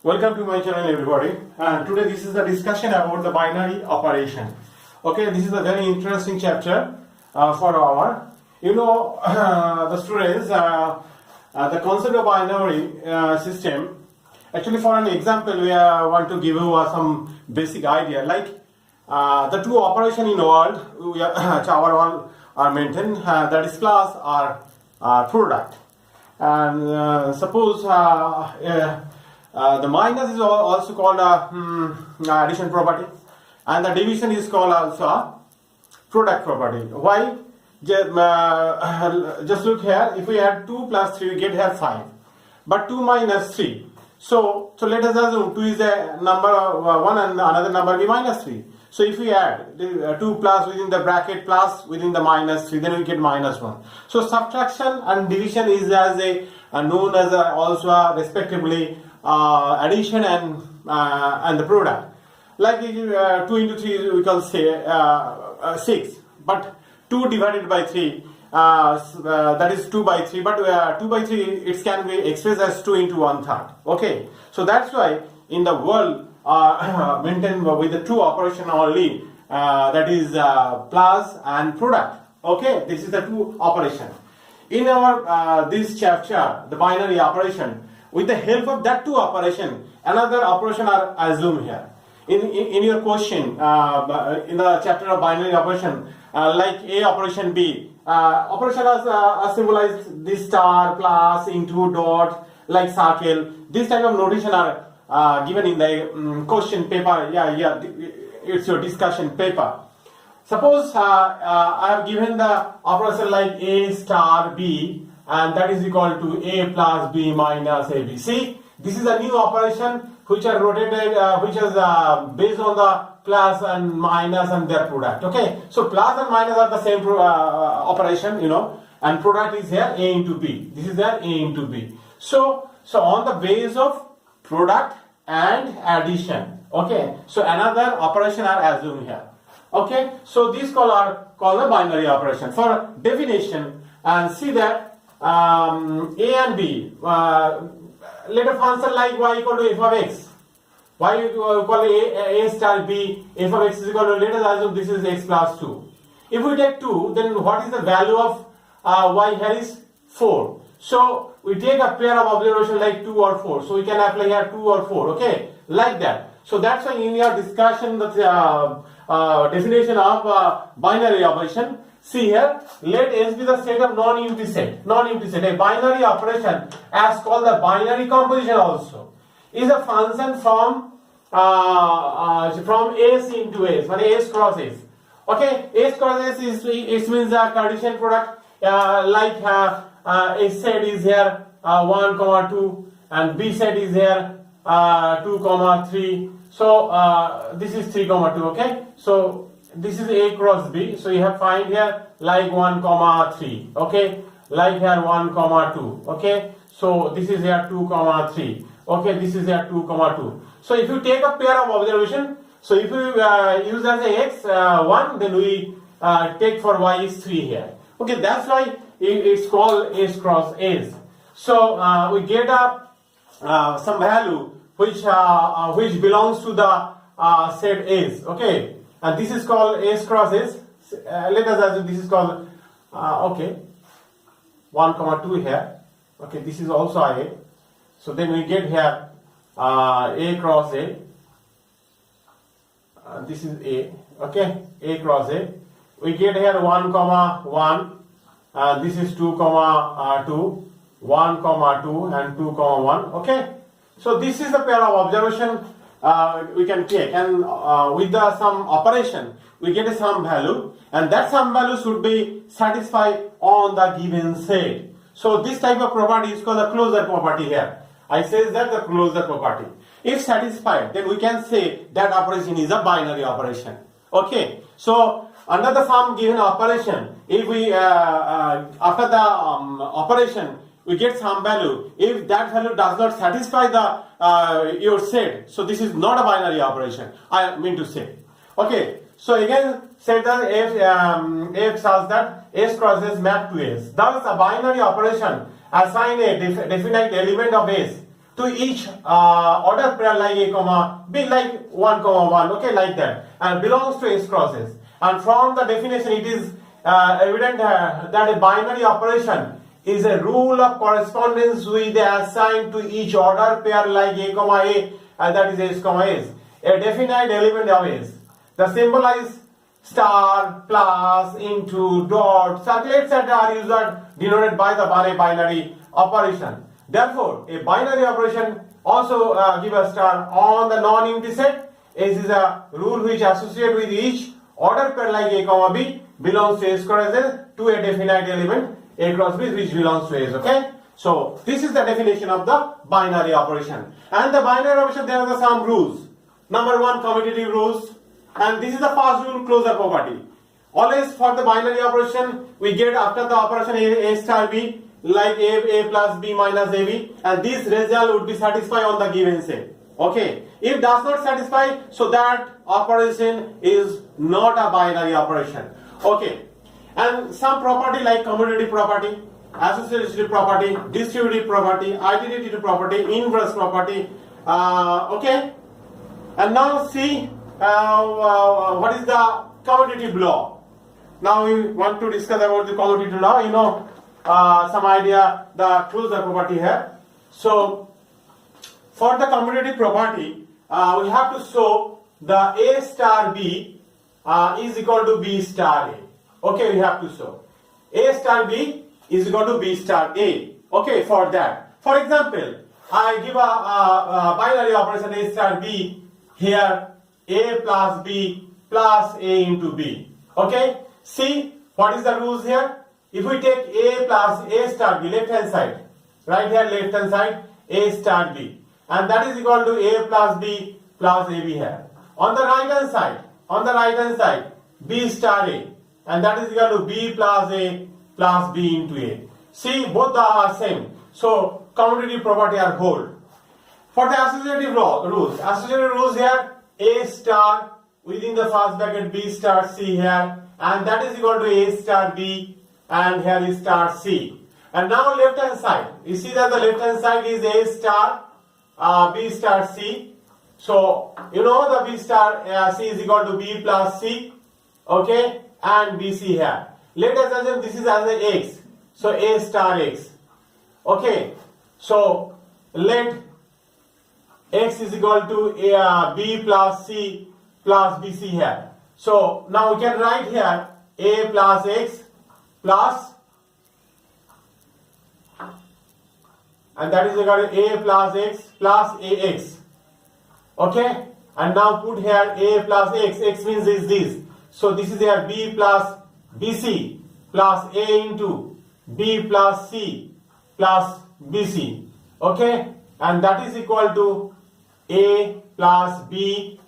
Welcome to my channel, everybody. And today this is the discussion about the binary operation. Okay, this is a very interesting chapter for our, the students, the concept of binary system. Actually, for an example, we want to give you some basic idea. Like the two operations in the world, our are maintained. That is class or product. And suppose the minus is also called addition property, and the division is called also a product property. Why? Just look here. If we add 2 plus 3, we get here 5. But 2 minus 3. So let us assume 2 is a number 1 and another number be minus 3. So if we add 2 plus within the bracket plus within the minus 3, then we get minus 1. So subtraction and division is as a known as also respectively addition and the product. Like 2 into 3 we can say 6, but 2 divided by 3 that is 2 by 3, but 2 by 3 it can be expressed as 2 into 1/3. Okay, so that's why in the world maintained with the two operation only, that is plus and product. Okay, this is the two operation. In our this chapter, the binary operation, with the help of that two operation, another operation are assumed here. In your question, in the chapter of binary operation, like A operation B, operation are symbolized this star, plus, into, dot, like circle. This type of notation are given in the question paper. It's your discussion paper. Suppose I have given the operation like A star B, and that is equal to A plus B minus AB. See, this is a new operation which are rotated, which is based on the plus and minus and their product. Okay, so plus and minus are the same operation, and product is here A into B. This is there A into B. So on the base of product and addition. Okay, so another operation are assumed here. Okay, so these are called the binary operation. For definition, and see that A and B, let a function like y equal to f of x. Y equal A star B, f of x is equal to, let us assume this is x plus 2. If we take 2, then what is the value of y here is 4. So we take a pair of observation like 2 or 4. So we can apply here 2 or 4. Okay, like that. So that's why in your discussion, the definition of binary operation. See here, let S be the set of non-empty set. Non-empty set. A binary operation, as called the binary composition also, is a function from S into S, S cross S. Okay, S cross S is it means the Cartesian product. Like A set is here 1, 2, and B set is here 2, 3. So this is 3, 2. Okay, so this is A cross B. So you have find here like 1, 3. Okay, like here 1, 2. Okay, so this is here 2, 3. Okay, this is here 2, 2. So if you take a pair of observation, so if you use as a x 1, then we take for y is 3 here. Okay, that's why it's called S cross S. So we get some value which belongs to the set S. Okay, and this is called S cross S. Let us assume this is called 1, 2 here. Okay, this is also A. So then we get here A cross A. This is A. Okay, A cross A. We get here 1, 1. This is 2, 2, 1, 2, and 2, 1. Okay, so this is the pair of observation we can take, and with some operation we get some value, and that some value should be satisfied on the given set. So this type of property is called the closure property here. I says that the closure property. If satisfied, then we can say that operation is a binary operation. Okay, so under the some given operation, if we after the operation we get some value, if that value does not satisfy the your set, so this is not a binary operation, I mean to say. Okay, so again say that if such that S cross S map to S, thus a binary operation assign a definite element of S to each order pair like A comma B, like 1 comma 1, okay, like that, and belongs to S cross S. And from the definition it is evident that a binary operation is a rule of correspondence with the assigned to each order pair like A comma A, and that is S comma S, a definite element of S. The symbol is star, plus, into, dot, circle, etc. are used denoted by the binary operation. Therefore, a binary operation also give a star on the non-empty set. S is a rule which associated with each order pair like A comma B belongs to S cross S to a definite element A cross B which belongs to S. Okay. So this is the definition of the binary operation. And the binary operation, there are some rules. Number 1, commutative rules. And this is the first rule, closure property. Always for the binary operation, we get after the operation A star B, like A plus B minus AB, and this result would be satisfied on the given set. Okay. If does not satisfy, so that operation is not a binary operation. Okay. And some property like commutative property, associative property, distributive property, identity property, inverse property. Okay. And now see what is the commutative law. Now we want to discuss about the commutative law. You know some idea the closure property here. So for the commutative property, we have to show the A star B is equal to B star A. Okay, we have to show A star B is equal to B star A. Okay, for that, for example, I give a binary operation A star B here, A plus B plus A into B. Okay, see what is the rules here? If we take A plus A star B, left hand side, right here left hand side, A star B, and that is equal to A plus B plus AB here. On the right hand side, B star A, and that is equal to B plus A plus B into A. See, both are same. So commutative property are hold. For the associative rules here, A star within the first bracket, B star C here, and that is equal to A star B, and here is star C. And now left hand side, you see that the left hand side is A star B star C. So you know the B star C is equal to B plus C, okay, and BC here. Let us assume this is as a X, so A star X. Okay, so let X is equal to B plus C plus BC here. So now we can write here A plus X plus, and that is equal to A plus X plus AX. Okay, and now put here A plus X. X means is this. So this is here B plus BC plus A into B plus C plus BC. Okay, and that is equal to A plus B.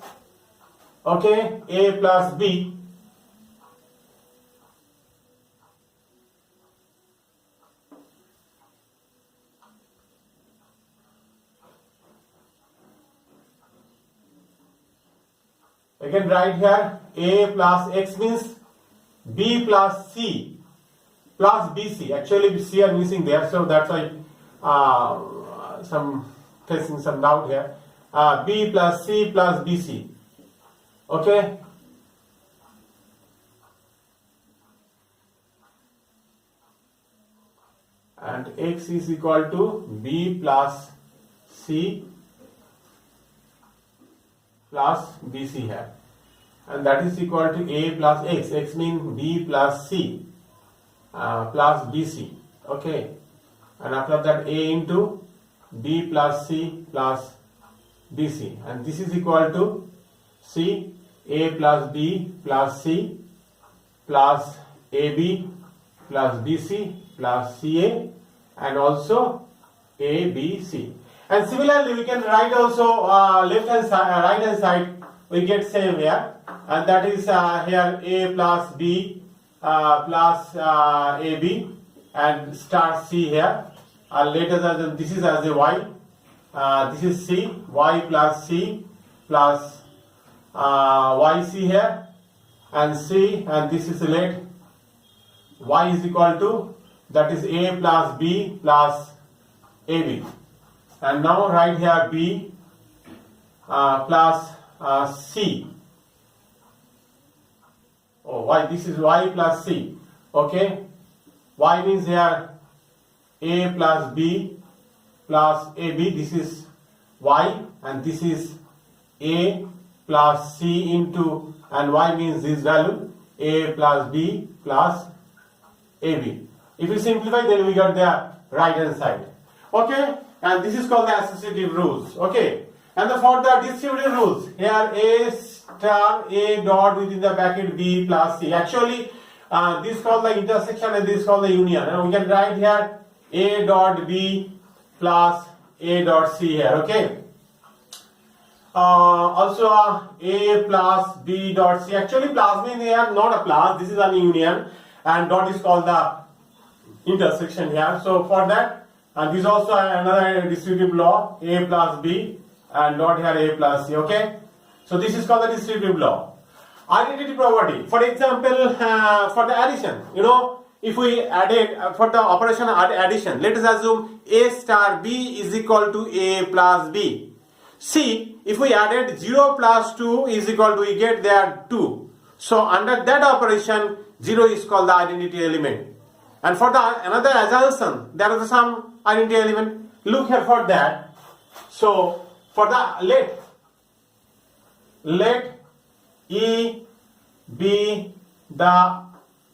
Okay, A plus B. I can write here A plus X means B plus C plus BC. Actually C are missing there, so that's why facing some doubt here. B plus C plus BC. Okay. And X is equal to B plus C plus BC here, and that is equal to A plus X. X means B plus C plus BC. Okay, and after that A into B plus C plus BC, and this is equal to C A plus B plus C plus AB plus BC plus CA, and also ABC. And similarly, we can write also left hand side, right hand side. We get same here, and that is here A plus B plus AB and star C here. Later this is as a Y. This is C, Y plus C plus YC here, and C, and this is let Y is equal to, that is A plus B plus AB. and now write here b plus c. Oh, y, this is y plus c. Okay, y means here a plus b plus ab, this is y, and this is a plus c into, and y means this value a plus b plus ab. If we simplify, then we got the right hand side. Okay, and this is called the associative rules. Okay, and for the distributive rules, here a star a dot within the bracket b plus c. Actually, this is called the intersection and this is called the union. And we can write here a dot b plus a dot c here. Okay. Also a plus b dot c. Actually, plus means here not a plus. This is an union, and dot is called the intersection here. So for that, and this is also another distributive law, a plus b and dot here a plus c. Okay, so this is called the distributive law. Identity property. For example, for the addition, you know, if we added for the operation addition, let us assume a star b is equal to a plus b. See, if we added 0 plus 2 is equal to, we get there 2. So under that operation, 0 is called the identity element. And for the another assumption, there is some identity element. Look here for that. So for the let E be the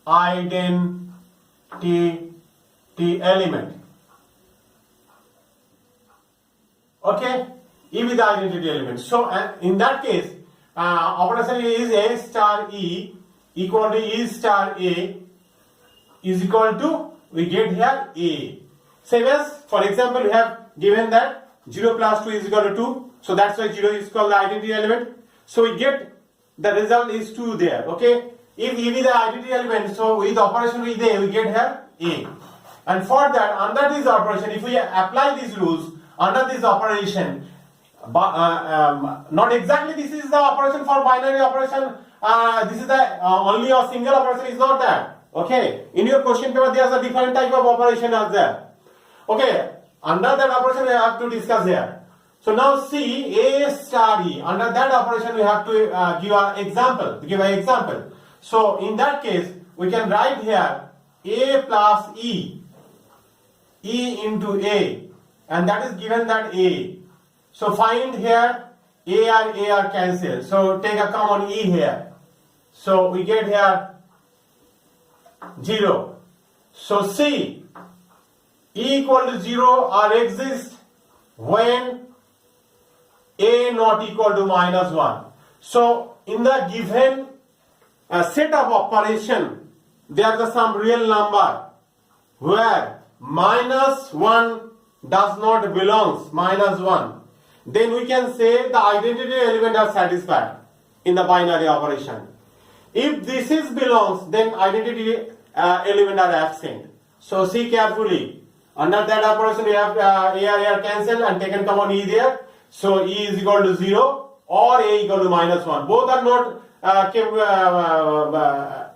identity element. Okay, E be the identity element. So in that case, operation is A star E equal to E star A is equal to, we get here A. Same as, for example, we have given that 0 plus 2 is equal to 2. So that's why 0 is called the identity element. So we get the result is 2 there. Okay. If E is the identity element, so with operation with A, we get here A. And for that, under this operation, if we apply these rules under this operation, not exactly this is the operation for binary operation. This is the only a single operation is not that. Okay, in your question paper there is a different type of operation as there. Okay, under that operation we have to discuss here. So now see A star E. Under that operation we have to give an example. So in that case we can write here A plus E into A, and that is given that A. So find here A are cancelled. So take a common E here. So we get here 0. So see, E equal to 0 or exist when A not equal to minus 1. So in the given set of operation, there is some real number where minus 1 does not belongs, minus 1. Then we can say the identity element are satisfied in the binary operation. If this is belongs, then identity element are absent. So see carefully. Under that operation we have A cancelled and taken common E there. So E is equal to 0 or A equal to minus 1. Both are not kept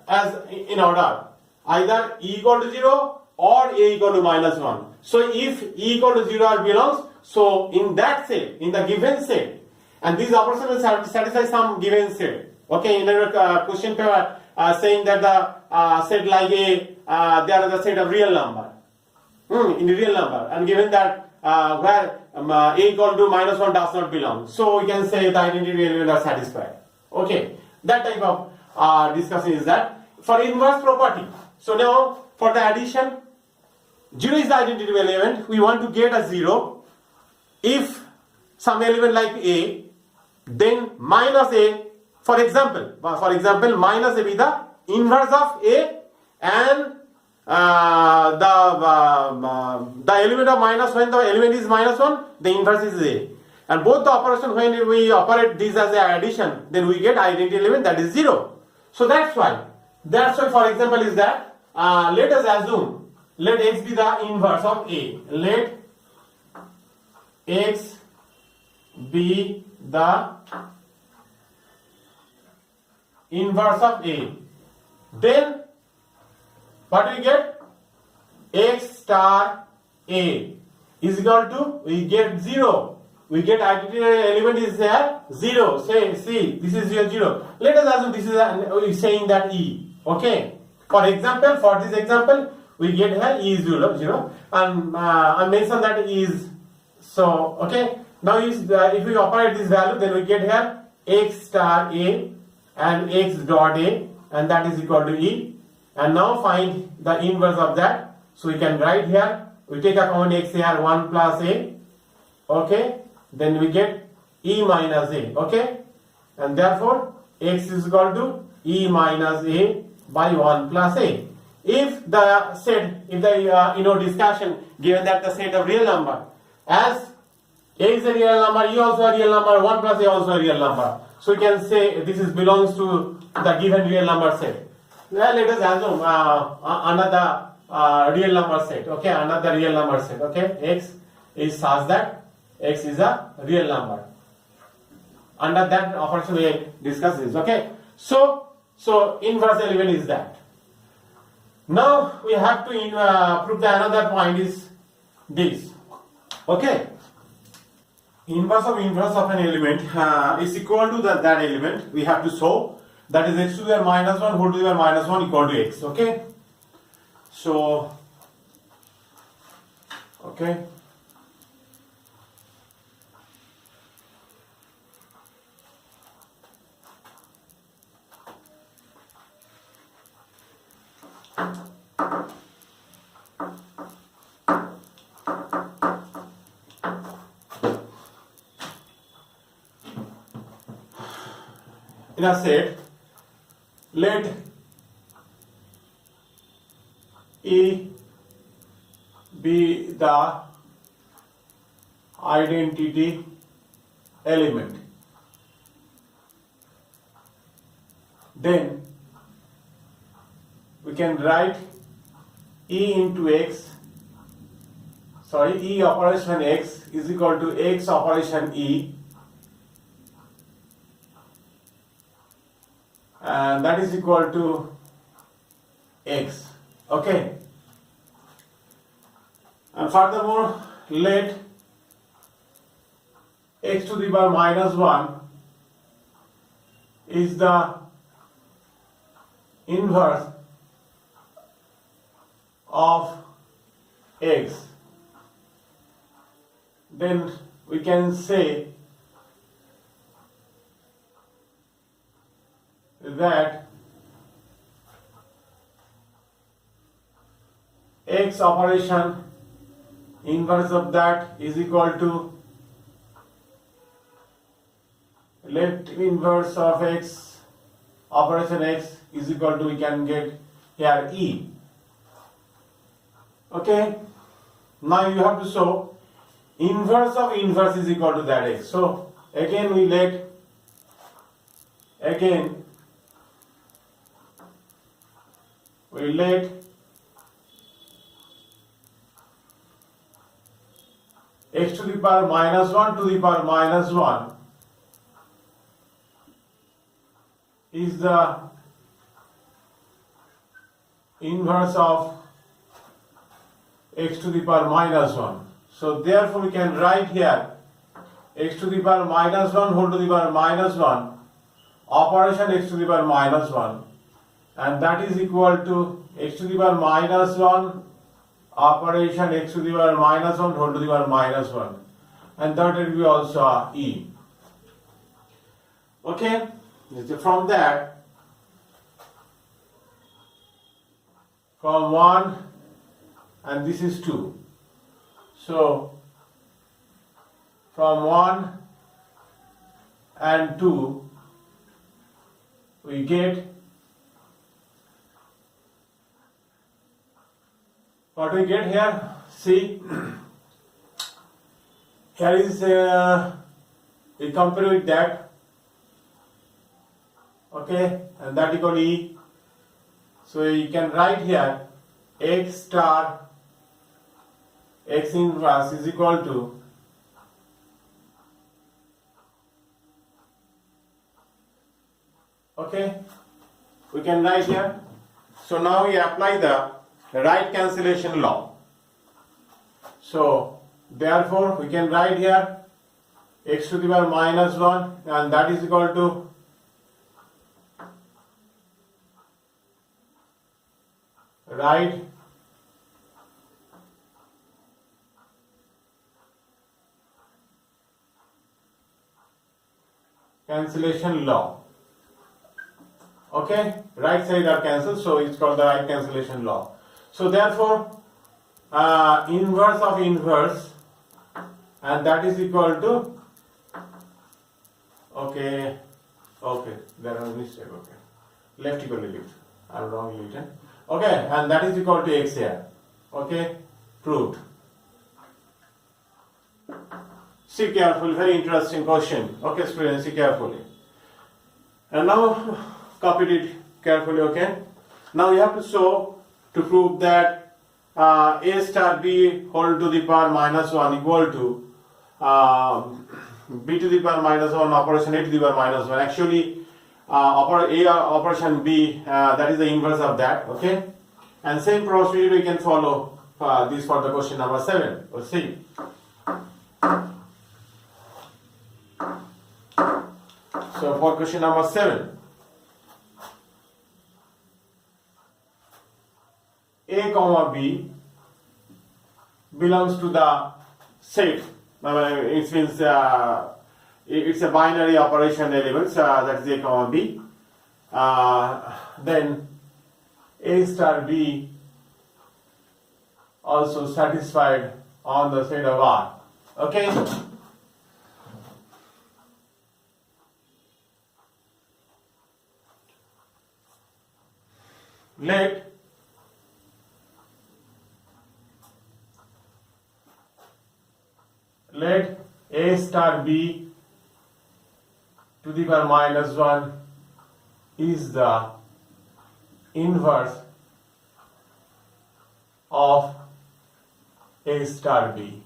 as in order. Either E equal to 0 or A equal to minus 1. So if E equal to 0 belongs, so in that set, in the given set, and this operation will satisfy some given set. Okay, in a question paper saying that the set like A, there is a set of real number. In the real number, and given that where A equal to minus 1 does not belong. So we can say the identity element are satisfied. Okay, that type of discussion is that. For inverse property, so now for the addition, 0 is the identity element. We want to get a 0. If some element like A, then minus A, for example, minus A be the inverse of A, and the element of minus, when the element is minus 1, the inverse is A. And both the operation, when we operate this as an addition, then we get identity element that is 0. So that's why for example is that, let us assume, let X be the inverse of A. Let X be the inverse of A. Then what do we get? X star A. is equal to, we get 0. We get arbitrary element is there 0. Say, see, this is your 0. Let us assume this is saying that E. Okay. For example, for this example, we get here E is 0, and I mentioned that E is so. Okay. Now if we operate this value, then we get here x star A and x dot A, and that is equal to E. And now find the inverse of that. So we can write here. We take a common x here, 1 plus A. Okay. Then we get E minus A. Okay. And therefore x is equal to E minus A by 1 plus A. If the set, if the discussion given that the set of real number, as A is a real number, E also a real number, 1 plus A also a real number. So we can say this is belongs to the given real number set. Now let us assume another real number set. Okay, another real number set. Okay, x is such that x is a real number. Under that operation we discuss this. Okay, so inverse element is that. Now we have to prove the another point is this. Okay, inverse of an element is equal to that element. We have to show that is x to the power minus 1 whole to the power minus 1 equal to x. Okay, so okay. In a set, let E be the identity element. Then we can write E into x, E operation x is equal to x operation E, and that is equal to x. Okay, and furthermore let x to the power minus 1 is the inverse of x. Then we can say that x operation inverse of that is equal to, let inverse of x operation x is equal to, we can get here E. Okay, now you have to show inverse of inverse is equal to that x. So again we let x to the power minus 1 to the power minus 1 is the inverse of x to the power minus 1. So therefore we can write here x to the power minus 1 whole to the power minus 1 operation x to the power minus 1, and that is equal to x to the power minus 1 operation x to the power minus 1 whole to the power minus 1, and that will be also E. Okay, from that, from 1 and this is 2. So from 1 and 2 we get what we get here. See, here is we compare with that. Okay, and that equal E. So you can write here x star x inverse is equal to we can write here. So now we apply the right cancellation law. So Therefore, we can write here x to the power minus 1, and that is equal to right cancellation law. Okay, right side are cancelled, so it's called the right cancellation law. So therefore, inverse of inverse, and that is equal to okay, there are mistake. Okay, left equal to left. I'm wrongly written. Okay, and that is equal to x here. Okay, proved. See carefully, very interesting question. Okay, students, see carefully. And now copy it carefully. Okay. Now you have to show to prove that a star b whole to the power minus 1 equal to b to the power minus 1 operation a to the power minus 1. Actually, operation b, that is the inverse of that. Okay, and same procedure we can follow this for the question number 7. We'll see. So for question number 7, a comma b belongs to the set. It means it's a binary operation elements, that is a comma b. Then a star b also satisfied on the set of R. Okay. Let a star b to the power minus 1 is the inverse of a star b.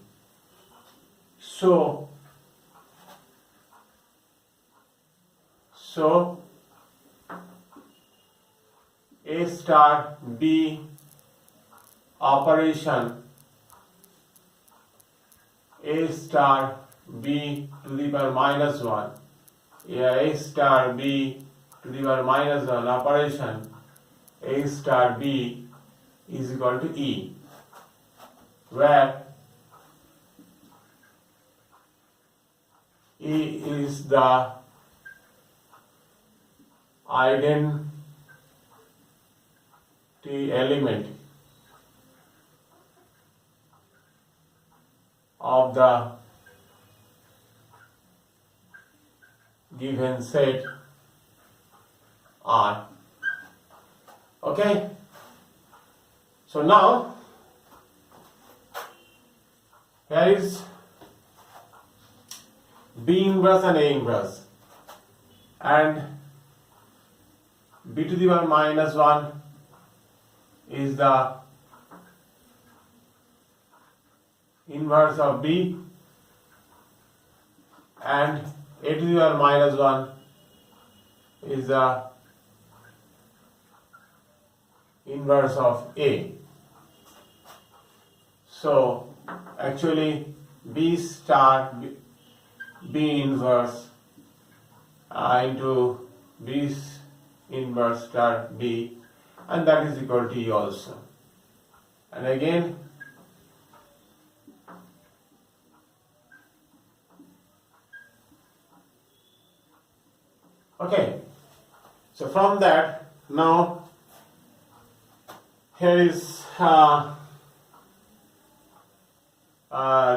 So a star b operation a star b to the power minus 1, a star b to the power minus 1 operation a star b is equal to E, where E is the identity element of the given set R. Okay, so now here is B inverse and A inverse, and B to the power minus 1 is the inverse of B, and A to the power minus 1 is the inverse of A. So actually B star B inverse into B inverse star B, and that is equal to E also. And again okay, so from that now here is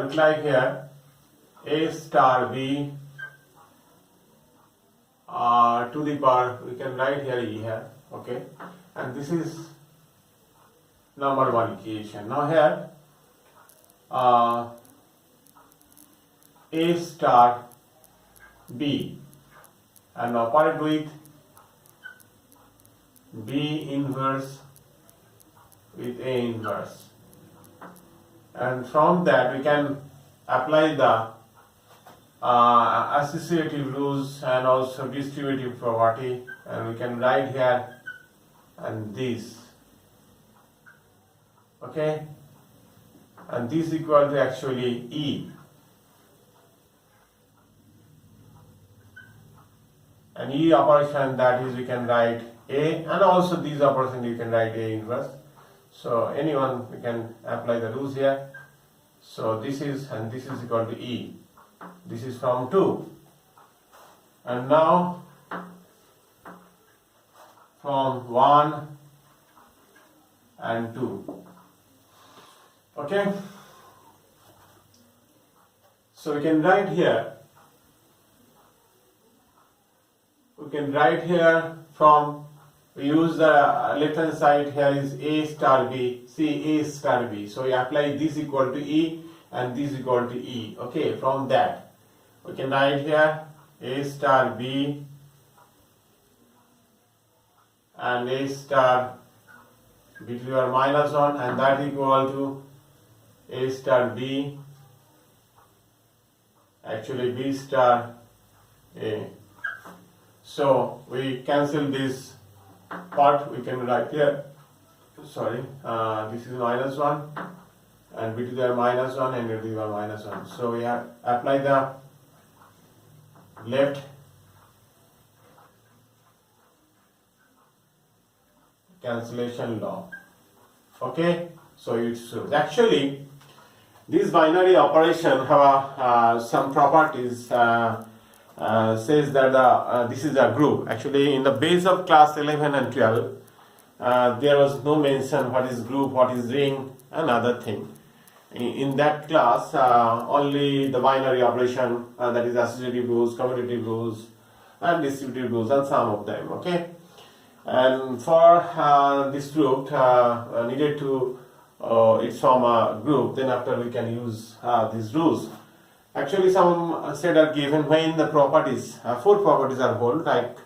look like here A star B to the power, we can write here E here, okay, and this is number 1 equation. Now here A star B and operate with B inverse with A inverse, and from that we can apply the associative rules and also distributive property, and we can write here and this. Okay, and this is equal to actually E. And E operation, that is, we can write A, and also these operations you can write A inverse. So anyone, we can apply the rules here. So this is, and this is equal to E. This is from 2. And now from 1 and 2. Okay. So we can write here. We can write here from, we use the left hand side here is A star B, see A star B. So we apply this equal to E and this equal to E. Okay, from that we can write here A star B and A star B to the power minus 1, and that equal to A star B, actually B star A. So we cancel this part, we can write here, sorry, this is minus 1 and B to the power minus 1 and A to the power minus 1. So we have apply the left cancellation law. Okay, so it's actually this binary operation have some properties. Says that this is a group. Actually, in the base of class 11 and 12, there was no mention what is group, what is ring, and other thing. In that class, only the binary operation, that is associative rules, commutative rules, and distributive rules, and some of them. Okay, and for this group needed to it's from a group. Then after we can use these rules. Actually, some set are given when the properties, 4 properties are held, like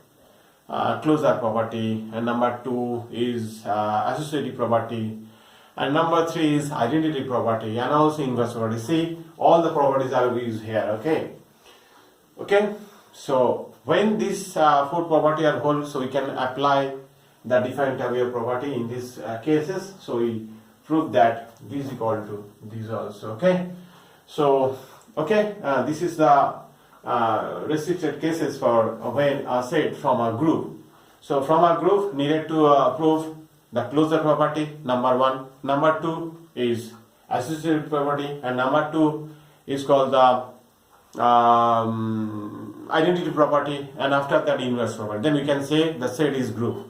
closure property, and number 2 is associative property, and number 3 is identity property, and also inverse property. See, all the properties are used here. Okay. Okay. So when these 4 properties are held, so we can apply the different type of property in these cases. So we prove that this is equal to this also. Okay. So. Okay, this is the restricted cases for when set from a group. So from a group needed to prove the closure property, number 1. Number 2 is associative property, and number 2 is called the identity property, and after that inverse property. Then we can say the set is group.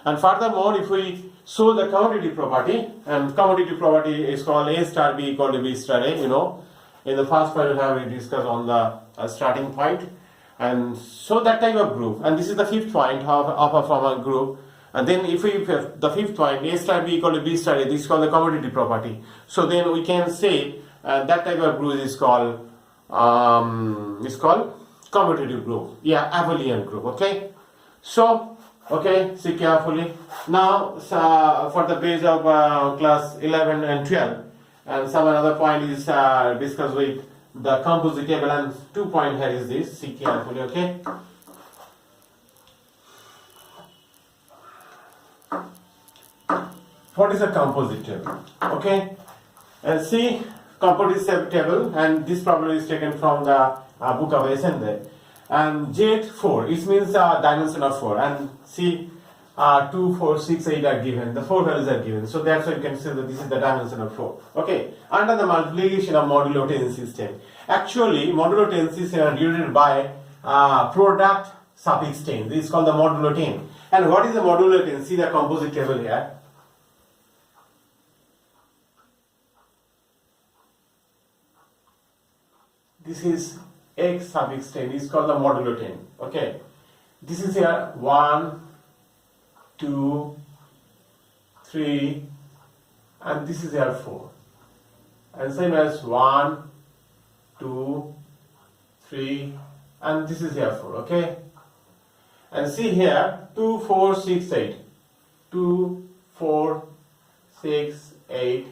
And furthermore, if we show the commutative property, and commutative property is called A star B equal to B star A, you know. In the first point we have discussed on the starting point, and so that type of group, and this is the 5th point of from a group. And then if we have the 5th point, A star B equal to B star A, this is called the commutative property. So then we can say that type of group is called commutative group. Yeah, abelian group. Okay. So okay, see carefully. Now for the base of class 11 and 12. And some another point is discussed with the composite table, and 2 point here is this. See carefully, okay? What is a composite table? Okay, and see composite table, and this problem is taken from the book of S.N Dey. And Z4, it means dimension of 4, and see 2, 4, 6, 8 are given. The 4 values are given. So that's why you can say that this is the dimension of 4. Okay. Under the multiplication of modulo 10 system. Actually, modulo 10 system are divided by product suffix 10. This is called the modulo 10. And what is the modulo 10? See the composite table here. This is x suffix 10. This is called the modulo 10. Okay. This is here 1, 2, 3, and this is here 4, and same as 1, 2, 3, and this is here 4. Okay, and see here 2, 4, 6, 8, 2, 4, 6, 8,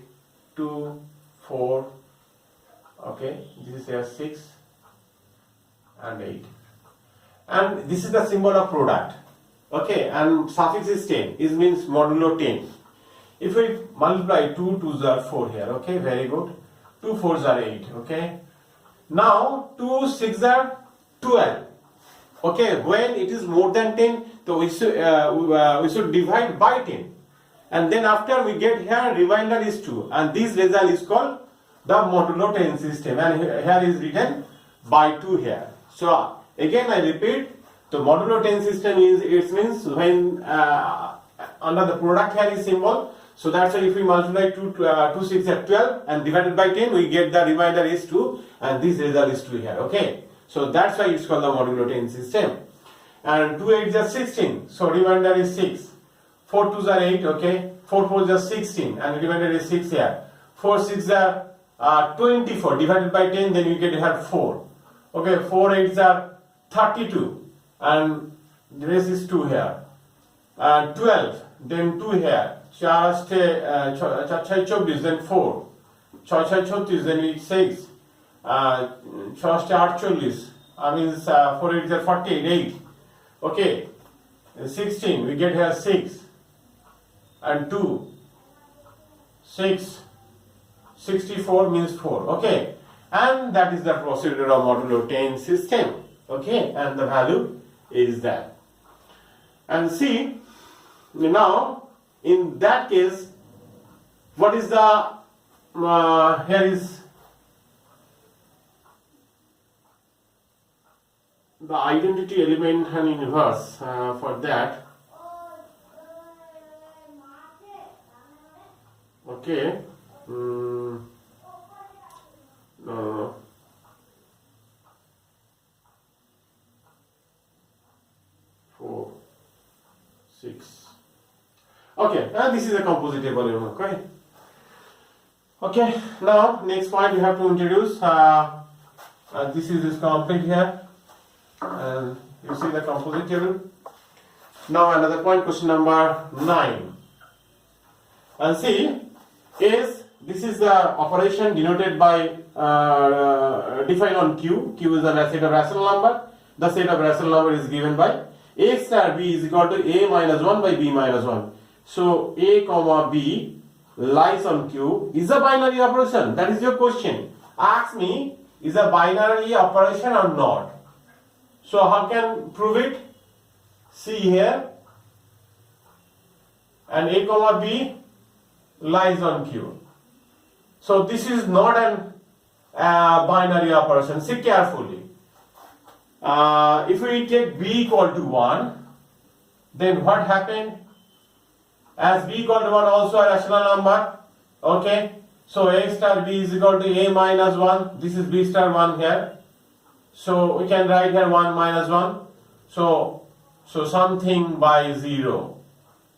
2, 4. Okay, this is here 6 and 8, and this is the symbol of product. Okay, and suffix is 10. It means modulo 10. If we multiply 2 2s are 4 here. Okay, very good. 2 4s are 8. Okay. Now 2 6s are 12. Okay. When it is more than 10, so we should divide by 10. And then after we get here remainder is 2, and this result is called the modulo 10 system, and here is written by 2 here. So again I repeat, the modulo 10 system is, it means when under the product here is symbol, so that's why if we multiply 2 6 at 12 and divided by 10, we get the remainder is 2, and this result is 2 here. Okay, so that's why it's called the modulo 10 system. And 2 8s are 16, so remainder is 6. 4 2s are 8, okay. 4 4s are 16, and remainder is 6 here. 4 6s are 24, divided by 10, then you get here 4. Okay, 4 8s are 32, and the rest is 2 here. 12, then 2 here. 4 24, then 4. 6 36, then 6. 6 48, I mean 4 8s are 48, 8. Okay, 16, we get here 6. And 2, 6, 64 means 4. Okay, and that is the procedure of modulo 10 system. Okay, and the value is that. And see, now in that case, what is the here is the identity element and inverse for that. Okay, no. 4 6. Okay, and this is a composite table. Okay. Okay. Now next point we have to introduce. This is complete here, and you see the composite table. Now another point, question number 9. And see, this is the operation denoted by defined on Q. Q is the set of rational number. The set of rational number is given by A star B is equal to A minus 1 by B minus 1. So A comma B lies on Q is a binary operation. That is your question. Ask me, is a binary operation or not? So how can prove it? See here, and A comma B lies on Q. So this is not an binary operation. See carefully. If we take B equal to 1, then what happened? As B equal to 1 also a rational number. Okay. So A star B is equal to A minus 1. This is B star 1 here. So we can write here 1 minus 1. So something by 0.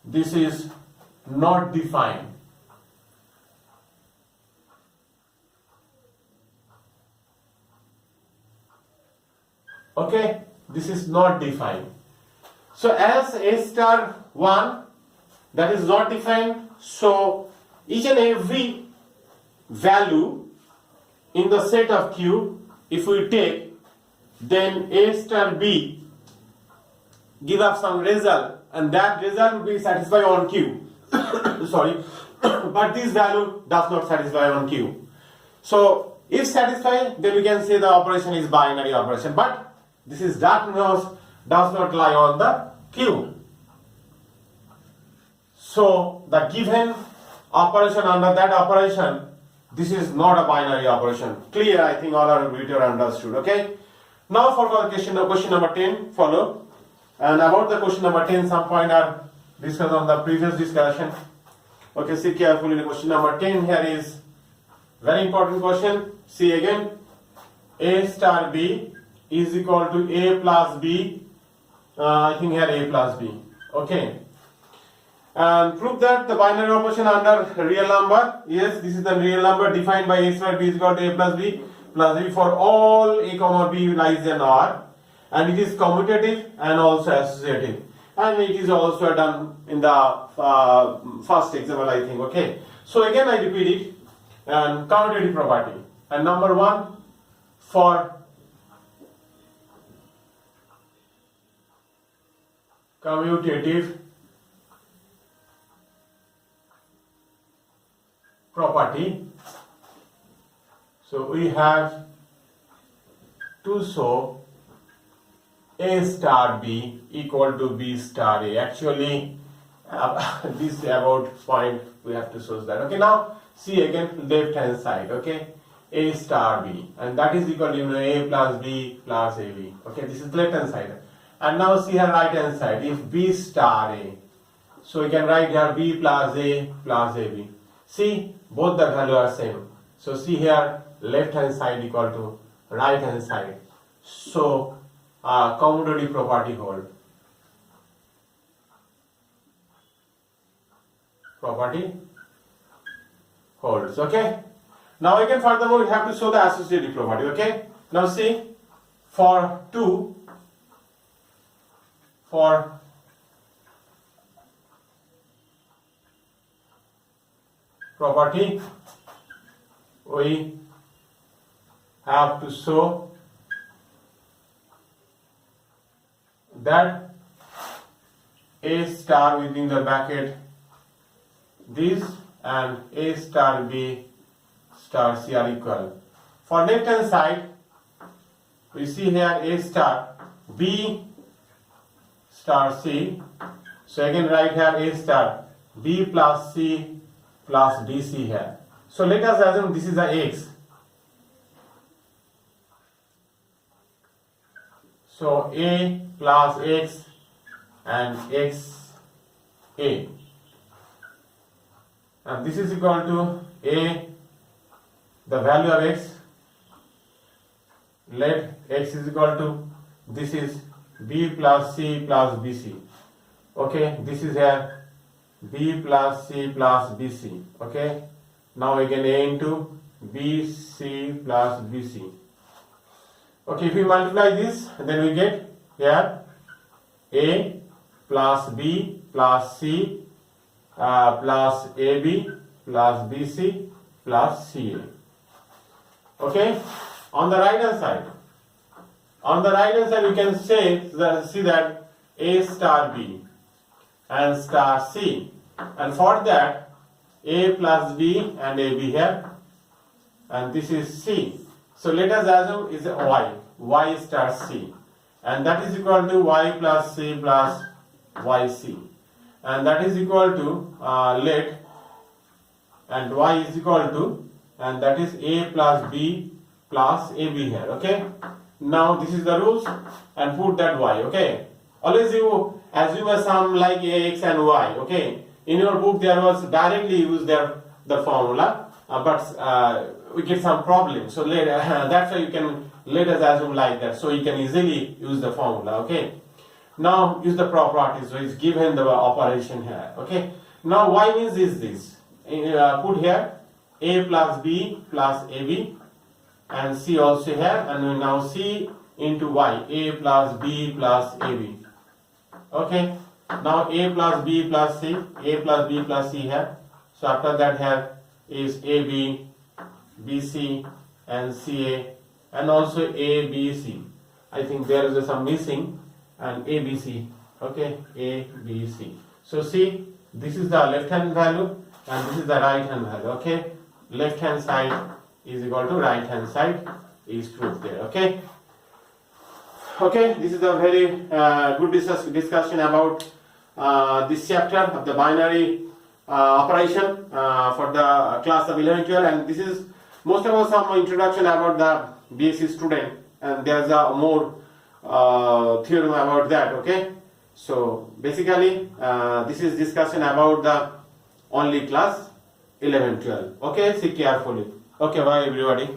This is not defined. Okay, this is not defined. So as A star 1, that is not defined, so each and every value in the set of Q, if we take, then A star B give up some result, and that result will be satisfied on Q. Sorry, but this value does not satisfy on Q. So if satisfied, then we can say the operation is binary operation, but this is does not lie on the Q. So the given operation under that operation, this is not a binary operation. Clear? I think all our reader understood. Okay. Now for question number 10 follow. And about the question number 10, some point are discussed on the previous discussion. Okay, see carefully. The question number 10 here is very important question. See again, A star B is equal to A plus B. I think here A plus B. Okay. And prove that the binary operation under real number. Yes, this is the real number defined by A star B is equal to A plus B for all A comma B lies in R. And it is commutative and also associative. And it is also done in the first example, I think. Okay. So again I repeat it. And commutative property. And number 1 for commutative property, So we have to show A star B equal to B star A. Actually, this about point we have to show that. Okay, now see again left hand side. Okay, A star B, and that is equal to A plus B plus AB. Okay, this is left hand side. And now see here right hand side. If B star A, so we can write here B plus A plus AB. See, both the value are same. So see here left hand side equal to right hand side. So commutative property hold. Property holds. Okay. Now again furthermore we have to show the associative property. Okay. Now see, for property we have to show that A star within the bracket this and A star B star C are equal. For left hand side we see here A star B star C. So again write here A star B plus C plus DC here. So let us assume this is a X. So A plus X and X A. And this is equal to A, the value of X. Let X is equal to, this is B plus C plus BC. Okay, this is here B plus C plus BC. Okay, now again A into BC plus BC. Okay, if we multiply this, then we get here A plus B plus C plus AB plus BC plus CA. Okay, on the right hand side. On the right hand side, we can see that A star B and star C, and for that A plus B and AB here, and this is C. So let us assume is a Y star C, and that is equal to Y plus C plus YC, and that is equal to and Y is equal to, and that is A plus B plus AB here. Okay, now this is the rules, and put that Y. Okay, always you assume a sum like X and Y. Okay, in your book there was directly used the formula, but we get some problem. So that's why you can let us assume like that, so you can easily use the formula. Okay, now use the properties. So it's given the operation here. Okay, now Y means is this. Put here A plus B plus AB, and C also here, and now C into Y, A plus B plus AB. Okay, now A plus B plus C, A plus B plus C here. So after that here is AB, BC and CA, and also ABC. I think there is some missing, and ABC. Okay, ABC. So see, this is the left hand value and this is the right hand value. Okay, left hand side is equal to right hand side is proved there. Okay. Okay, this is a very good discussion about this chapter of the binary operation for the class of 11 12, and this is most about some introduction about the B.sc student, and there's a more theorem about that. Okay, so basically this is discussion about the only class 11 12. Okay, see carefully. Okay, bye everybody.